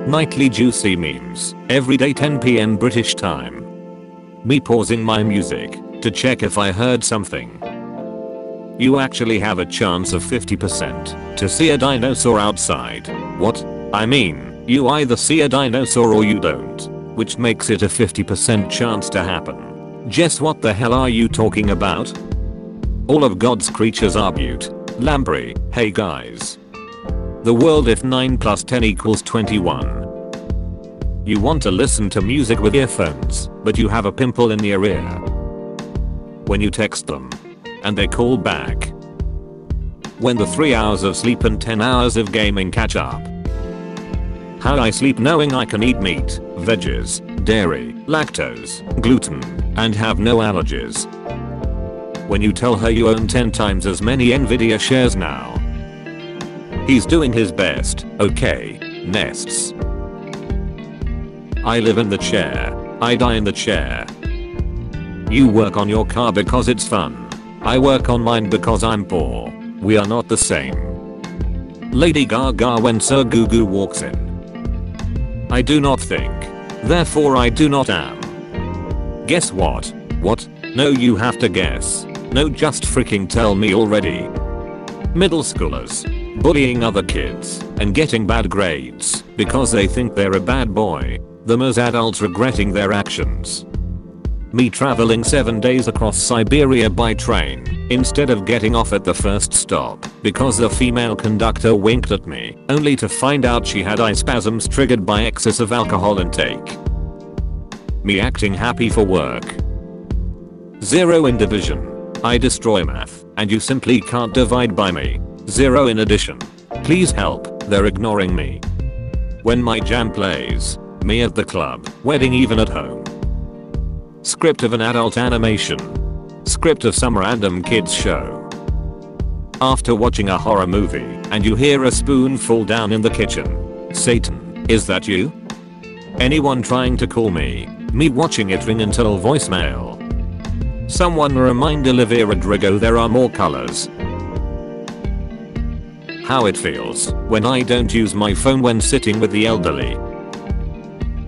Nightly juicy memes. Everyday 10 PM British time. Me pausing my music to check if I heard something. You actually have a chance of 50% to see a dinosaur outside. What? I mean, you either see a dinosaur or you don't, which makes it a 50% chance to happen. Jess, what the hell are you talking about? All of God's creatures are beaut. Lamprey, hey guys. The world if 9 plus 10 equals 21. You want to listen to music with earphones, but you have a pimple in your ear. When you text them, and they call back. When the 3 hours of sleep and 10 hours of gaming catch up. How I sleep knowing I can eat meat, veggies, dairy, lactose, gluten, and have no allergies. When you tell her you own 10 times as many Nvidia shares now. He's doing his best, okay, nests. I live in the chair, I die in the chair. You work on your car because it's fun. I work on mine because I'm poor. We are not the same. Lady Gaga when Sir Gugu walks in. I do not think. Therefore I do not am. Guess what? What? No, you have to guess. No, just freaking tell me already. Middle schoolers. Bullying other kids and getting bad grades because they think they're a bad boy. Them as adults regretting their actions. Me traveling 7 days across Siberia by train instead of getting off at the first stop because the female conductor winked at me only to find out she had eye spasms triggered by excessive alcohol intake. Me acting happy for work. 0 in division. I destroy math and you simply can't divide by me. 0 in addition. Please help, they're ignoring me. When my jam plays, me at the club, wedding, even at home. Script of an adult animation. Script of some random kids show. After watching a horror movie and you hear a spoon fall down in the kitchen. Satan, is that you? Anyone trying to call me? Me watching it ring until voicemail. Someone remind Olivia Rodrigo there are more colors. How it feels when I don't use my phone when sitting with the elderly.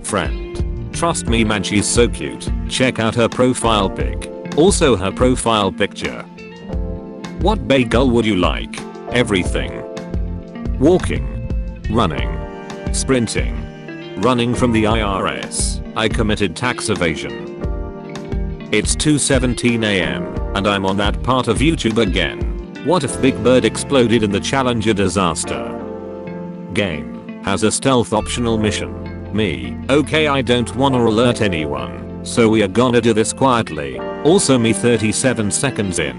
Friend. Trust me man, she's so cute. Check out her profile pic. Also her profile picture. What bagel would you like? Everything. Walking. Running. Sprinting. Running from the IRS. I committed tax evasion. It's 2:17 AM and I'm on that part of YouTube again. What if Big Bird exploded in the Challenger disaster? Game has a stealth optional mission. Me, okay, I don't wanna alert anyone, so we are gonna do this quietly. Also me 37 seconds in.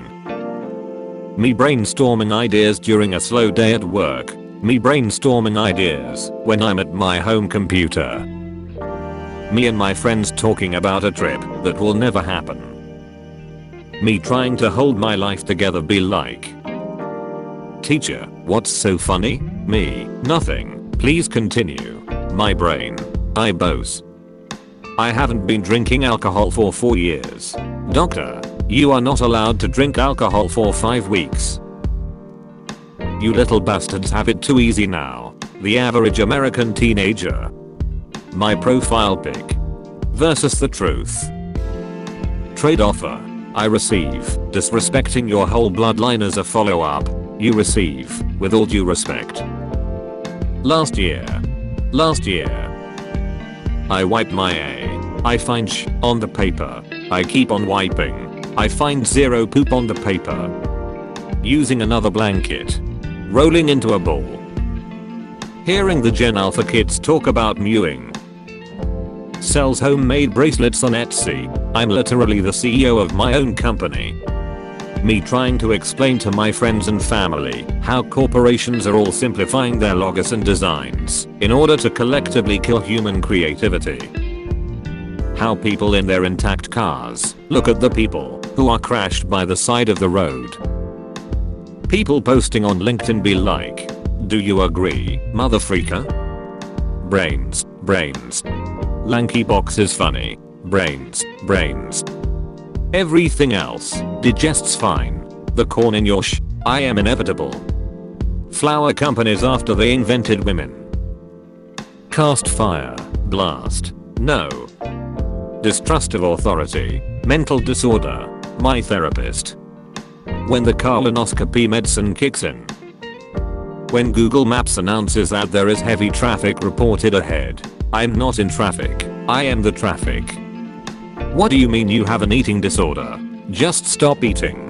Me brainstorming ideas during a slow day at work. Me brainstorming ideas when I'm at my home computer. Me and my friends talking about a trip that will never happen. Me trying to hold my life together, be like. Teacher, what's so funny? Me, nothing. Please continue. My brain. I boast. I haven't been drinking alcohol for 4 years. Doctor, you are not allowed to drink alcohol for 5 weeks. You little bastards have it too easy now. The average American teenager. My profile pic. Versus the truth. Trade offer. I receive. Disrespecting your whole bloodline as a follow-up. You receive. With all due respect. Last year. I wipe my A. I find sh on the paper. I keep on wiping. I find 0 poop on the paper. Using another blanket. Rolling into a ball. Hearing the Gen Alpha kids talk about mewing. Sells homemade bracelets on Etsy. I'm literally the CEO of my own company. Me trying to explain to my friends and family how corporations are all simplifying their logos and designs in order to collectively kill human creativity. How people in their intact cars look at the people who are crashed by the side of the road. People posting on LinkedIn be like, do you agree, motherfreaker? Brains. Lanky box is funny. Brains. Everything else digests fine. The corn in your I am inevitable. Flower companies after they invented women. Cast fire. Blast. No. Distrust of authority. Mental disorder. My therapist. When the colonoscopy medicine kicks in. When Google Maps announces that there is heavy traffic reported ahead. I'm not in traffic. I am the traffic. What do you mean you have an eating disorder? Just stop eating.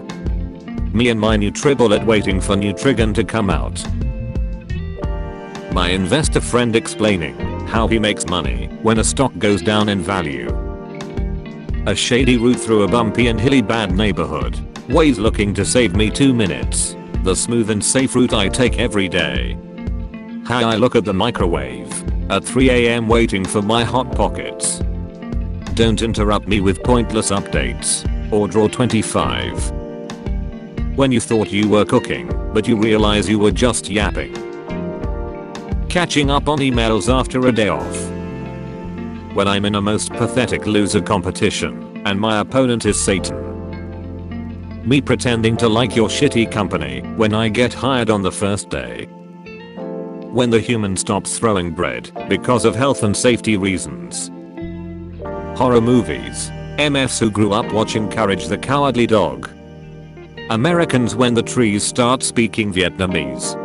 Me and my Nutribullet waiting for Nutrigan to come out. My investor friend explaining how he makes money when a stock goes down in value. A shady route through a bumpy and hilly bad neighborhood. Waze looking to save me 2 minutes. The smooth and safe route I take every day. How I look at the microwave at 3 AM waiting for my hot pockets. Don't interrupt me with pointless updates. Or draw 25. When you thought you were cooking, but you realize you were just yapping. Catching up on emails after a day off. When I'm in a most pathetic loser competition, and my opponent is Satan. Me pretending to like your shitty company when I get hired on the first day. When the human stops throwing bread because of health and safety reasons. Horror movies. MFs who grew up watching Courage the Cowardly Dog. Americans when the trees start speaking Vietnamese.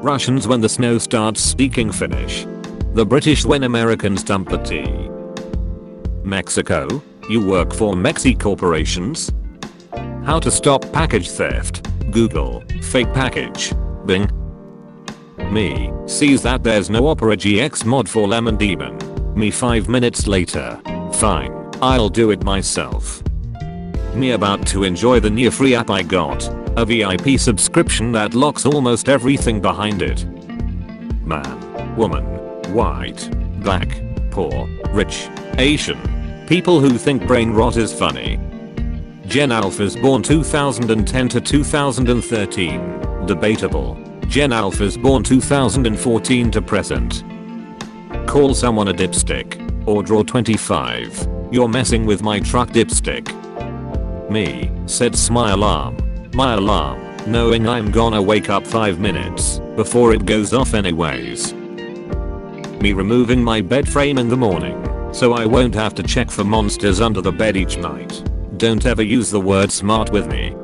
Russians when the snow starts speaking Finnish. The British when Americans dump the tea. Mexico? You work for Mexi corporations? How to stop package theft. Google. Fake package. Bing. Me. Sees that there's no Opera GX mod for Lemon Demon. Me 5 minutes later. Fine. I'll do it myself. Me about to enjoy the new free app I got. A VIP subscription that locks almost everything behind it. Man. Woman. White. Black. Poor. Rich. Asian. People who think brain rot is funny. Gen Alphas born 2010 to 2013. Debatable. Gen Alphas born 2014 to present. Call someone a dipstick. Or draw 25. You're messing with my truck dipstick. Me, sets my alarm. My alarm, knowing I'm gonna wake up 5 minutes before it goes off anyways. Me removing my bed frame in the morning so I won't have to check for monsters under the bed each night. Don't ever use the word smart with me.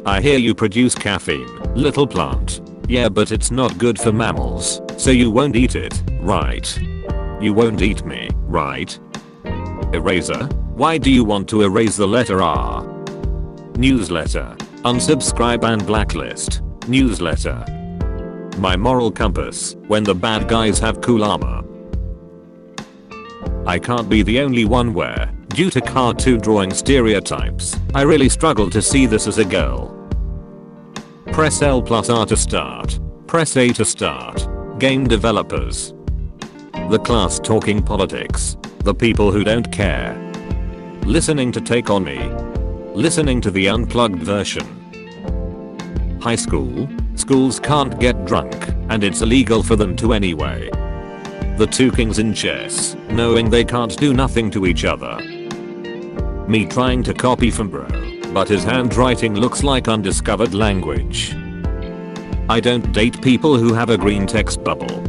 I hear you produce caffeine, little plant. Yeah, but it's not good for mammals, so you won't eat it, right? You won't eat me, right? Eraser? Why do you want to erase the letter R? Newsletter. Unsubscribe and blacklist. Newsletter. My moral compass, when the bad guys have cool armor. I can't be the only one where, due to cartoon drawing stereotypes, I really struggle to see this as a girl. Press L plus R to start. Press A to start. Game developers. The class talking politics. The people who don't care. Listening to Take On Me. Listening to the unplugged version. High school. Schools can't get drunk, and it's illegal for them to anyway. The two kings in chess, knowing they can't do nothing to each other. Me trying to copy from bro, but his handwriting looks like undiscovered language. I don't date people who have a green text bubble.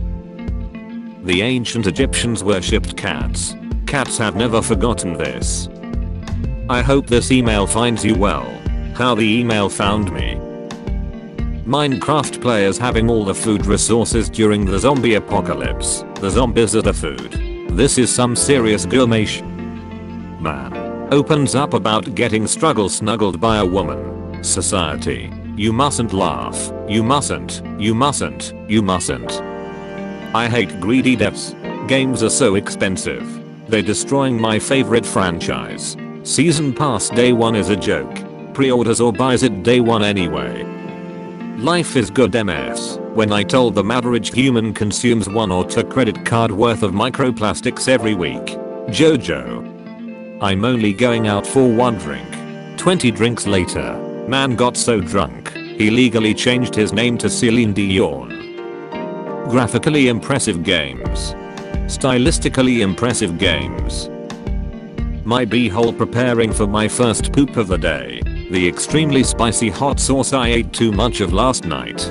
The ancient Egyptians worshipped cats. Cats have never forgotten this. I hope this email finds you well. How the email found me. Minecraft players having all the food resources during the zombie apocalypse. The zombies are the food. This is some serious gourmation. Man. Opens up about getting struggle snuggled by a woman. Society. You mustn't laugh. You mustn't. You mustn't. You mustn't. I hate greedy devs. Games are so expensive. They're destroying my favorite franchise. Season pass day one is a joke. Pre-orders or buys it day one anyway. Life is good MFs. When I told them average human consumes 1 or 2 credit card worth of microplastics every week. Jojo. I'm only going out for 1 drink. 20 drinks later. Man got so drunk, he legally changed his name to Celine Dion. Graphically impressive games. Stylistically impressive games. My beehole preparing for my first poop of the day. The extremely spicy hot sauce I ate too much of last night.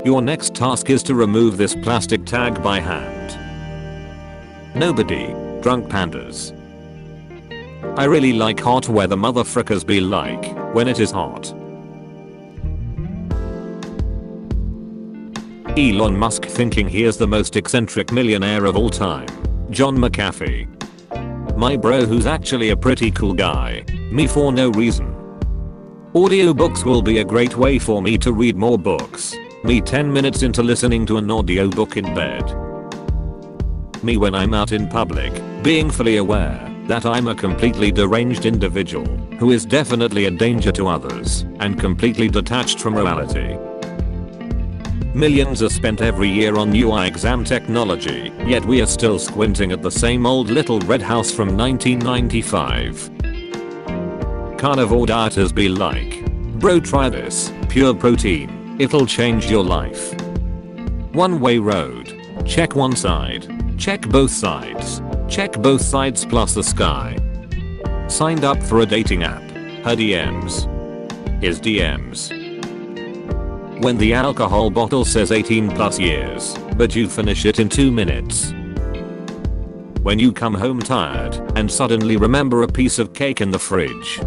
Your next task is to remove this plastic tag by hand. Nobody. Drunk pandas. I really like hot weather, motherfrickers be like when it is hot. Elon Musk thinking he is the most eccentric millionaire of all time. John McAfee. My bro who's actually a pretty cool guy. Me for no reason. Audiobooks will be a great way for me to read more books. Me 10 minutes into listening to an audiobook in bed. Me when I'm out in public, being fully aware that I'm a completely deranged individual who is definitely a danger to others and completely detached from reality. Millions are spent every year on UI exam technology, yet we are still squinting at the same old little red house from 1995. Carnivore dieters be like, bro try this, pure protein, it'll change your life. One way road. Check one side. Check both sides. Check both sides plus the sky. Signed up for a dating app. Her DMs. His DMs. When the alcohol bottle says 18+ years, but you finish it in 2 minutes. When you come home tired and suddenly remember a piece of cake in the fridge.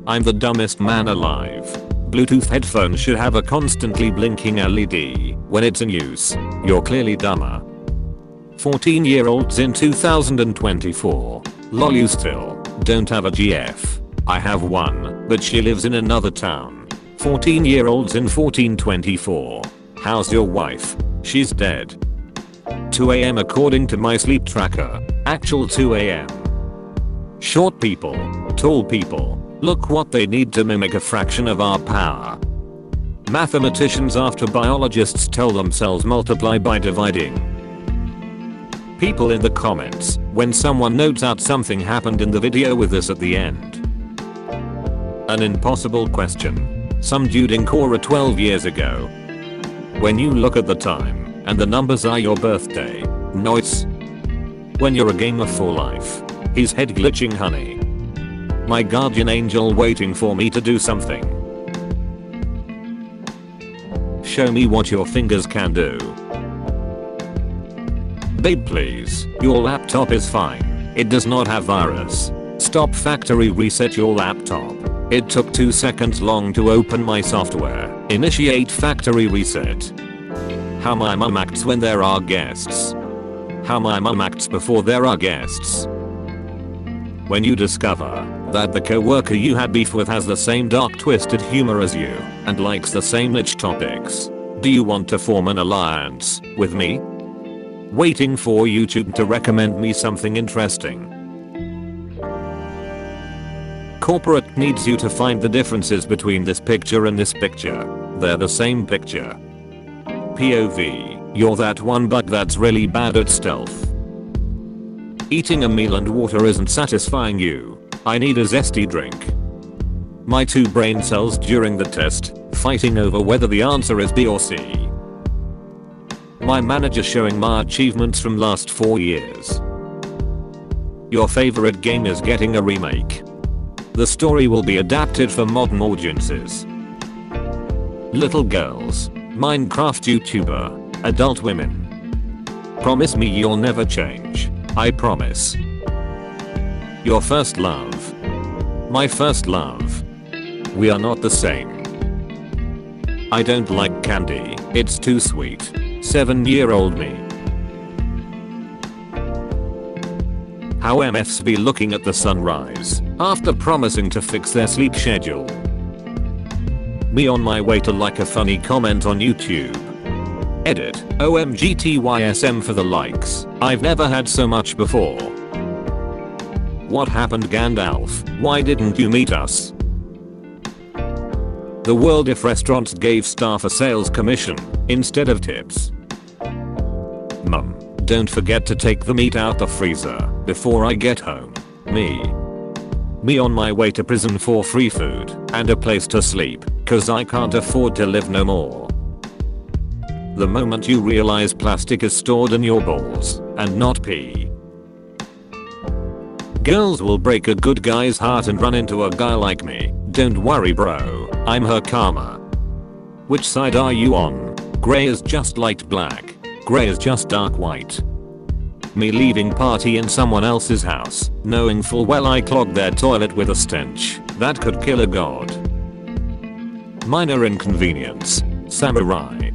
I'm the dumbest man alive. Bluetooth headphones should have a constantly blinking LED when it's in use. You're clearly dumber. 14-year-olds in 2024. Lol, you still don't have a GF. I have one, but she lives in another town. 14-year-olds in 1424. How's your wife? She's dead. 2 AM according to my sleep tracker. Actual 2 AM. Short people, tall people, look what they need to mimic a fraction of our power. Mathematicians after biologists tell themselves multiply by dividing. People in the comments when someone notes out something happened in the video with this at the end. An impossible question. Some dude in Quora 12 years ago. When you look at the time and the numbers are your birthday. Noise. When you're a gamer for life. His head glitching, honey. My guardian angel waiting for me to do something. Show me what your fingers can do. Babe please, your laptop is fine. It does not have virus. Stop factory reset your laptop. It took 2 seconds long to open my software. Initiate factory reset. How my mum acts when there are guests. How my mum acts before there are guests. When you discover that the coworker you had beef with has the same dark twisted humor as you and likes the same niche topics. Do you want to form an alliance with me? Waiting for YouTube to recommend me something interesting. Corporate needs you to find the differences between this picture and this picture. They're the same picture. POV, you're that one bug that's really bad at stealth. Eating a meal and water isn't satisfying you. I need a zesty drink. My 2 brain cells during the test, fighting over whether the answer is B or C. My manager showing my achievements from last 4 years. Your favorite game is getting a remake. The story will be adapted for modern audiences. Little girls. Minecraft YouTuber. Adult women. Promise me you'll never change. I promise. Your first love. My first love. We are not the same. I don't like candy. It's too sweet. 7-year-old me. How MFs be looking at the sunrise after promising to fix their sleep schedule. Me on my way to like a funny comment on YouTube. Edit. OMGTYSM for the likes. I've never had so much before. What happened, Gandalf? Why didn't you meet us? The world if restaurants gave staff a sales commission instead of tips. Mum, don't forget to take the meat out the freezer before I get home. Me on my way to prison for free food and a place to sleep, cause I can't afford to live no more. The moment you realize plastic is stored in your balls and not pee. Girls will break a good guy's heart and run into a guy like me. Don't worry bro, I'm her karma. Which side are you on? Grey is just light black. Grey is just dark white. Me leaving party in someone else's house, knowing full well I clogged their toilet with a stench that could kill a god. Minor inconvenience. Samurai.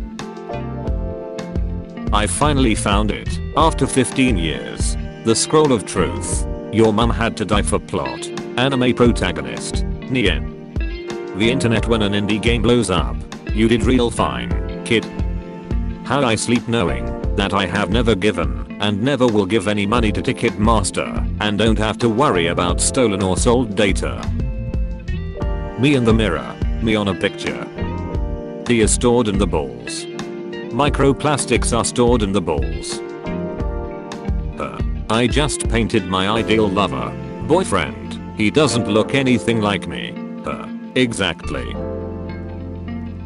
I finally found it, after 15 years. The Scroll of Truth. Your mum had to die for plot. Anime protagonist. Nien. The internet when an indie game blows up. You did real fine, kid. How I sleep knowing that I have never given and never will give any money to Ticketmaster and don't have to worry about stolen or sold data. Me in the mirror. Me on a picture. Tea is stored in the balls. Microplastics are stored in the balls. I just painted my ideal lover. Boyfriend. He doesn't look anything like me. Exactly.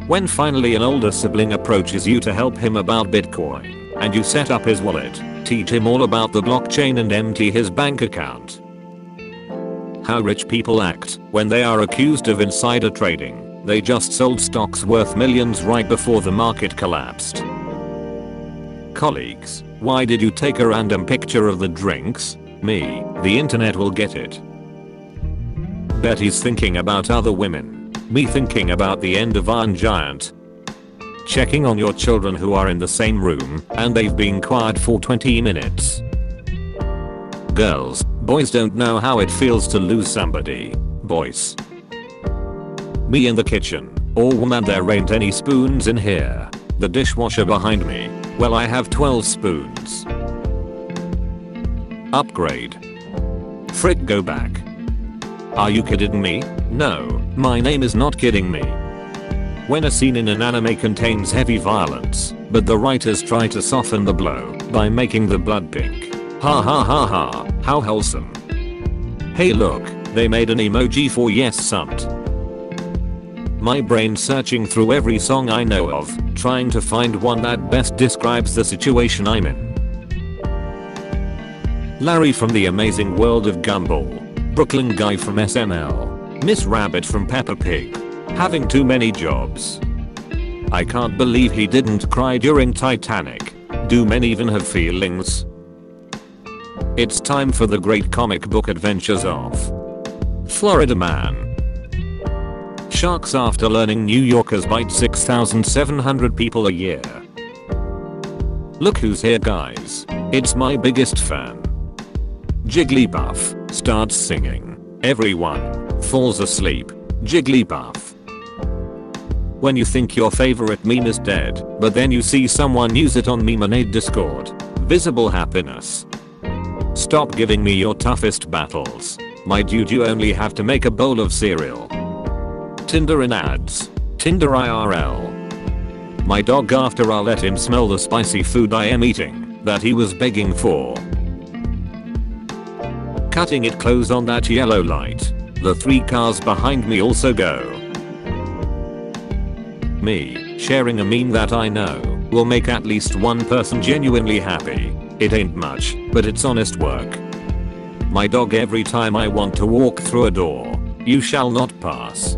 When finally an older sibling approaches you to help him about Bitcoin, and you set up his wallet, teach him all about the blockchain and empty his bank account. How rich people act when they are accused of insider trading. They just sold stocks worth millions right before the market collapsed. Colleagues, why did you take a random picture of the drinks? Me, the internet will get it. Betty's thinking about other women. Me thinking about the end of Iron Giant. Checking on your children who are in the same room and they've been quiet for 20 minutes. Girls, boys don't know how it feels to lose somebody. Boys. Me in the kitchen. Oh woman, there ain't any spoons in here. The dishwasher behind me. Well, I have 12 spoons. Upgrade. Frick, go back. Are you kidding me? No, my name is not kidding me. When a scene in an anime contains heavy violence, but the writers try to soften the blow by making the blood pink. Ha ha ha ha, how wholesome. Hey look, they made an emoji for yes sunt. My brain searching through every song I know of, trying to find one that best describes the situation I'm in. Larry from The Amazing World of Gumball. Brooklyn guy from SNL. Miss Rabbit from Peppa Pig. Having too many jobs. I can't believe he didn't cry during Titanic. Do men even have feelings? It's time for the great comic book adventures of Florida Man. Sharks after learning New Yorkers bite 6,700 people a year. Look who's here guys. It's my biggest fan. Jigglypuff starts singing. Everyone falls asleep. Jigglypuff. When you think your favorite meme is dead, but then you see someone use it on Memeade Discord. Visible happiness. Stop giving me your toughest battles. My dude, you only have to make a bowl of cereal. Tinder in ads. Tinder IRL. My dog after I let him smell the spicy food I am eating, that he was begging for. Cutting it close on that yellow light. The 3 cars behind me also go. Me, sharing a meme that I know will make at least one person genuinely happy. It ain't much, but it's honest work. My dog every time I want to walk through a door. You shall not pass.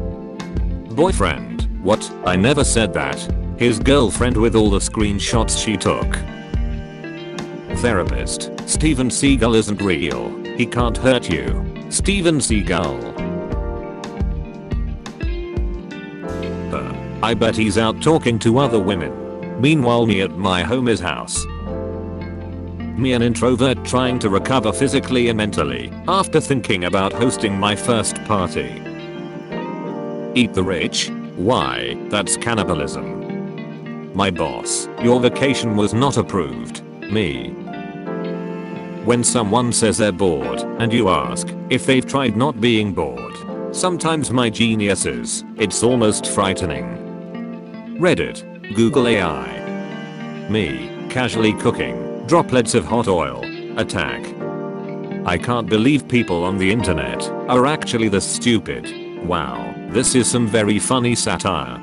Boyfriend, what? I never said that. His girlfriend with all the screenshots she took. Therapist, Steven Seagal isn't real. He can't hurt you. Steven Seagal. I bet he's out talking to other women. Meanwhile me at my homie's house. Me an introvert trying to recover physically and mentally after thinking about hosting my first party. Eat the rich? Why, that's cannibalism. My boss, your vacation was not approved. Me. When someone says they're bored and you ask if they've tried not being bored. Sometimes my genius is, it's almost frightening. Reddit, Google AI. Me, casually cooking, droplets of hot oil, attack. I can't believe people on the internet are actually this stupid. Wow, this is some very funny satire.